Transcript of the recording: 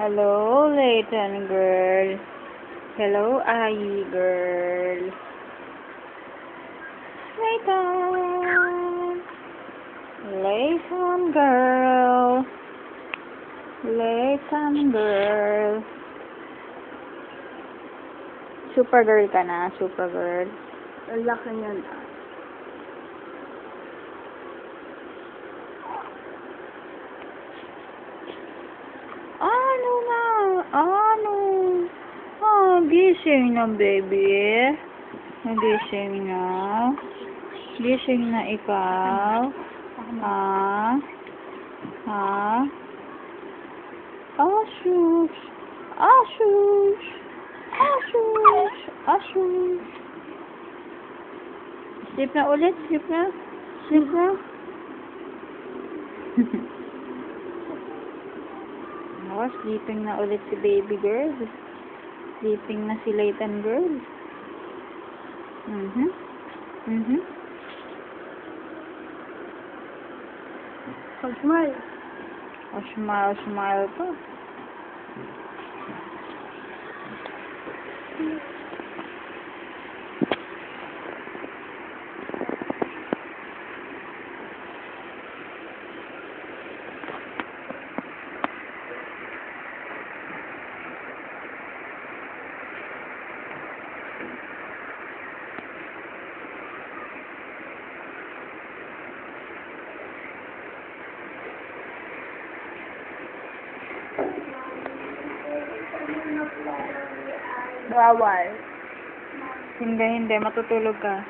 Hello, Layton girl. Hello, Ayi girl. Layton. Layton girl. Layton girl. Supergirl ka na, Supergirl. Ang laki niyan. Ano na? Ano? Gising na, baby. Nagising na. Gising na ikaw. Ha? Asus. Asus. Asus. Asus. Sleep na ulit. Sleep na. Sleep na. Sleeping na ulit si baby girl. Sleeping na si Layton girl. Pag-smile. Smile pa. Bawal. Hindi, matutulog ka.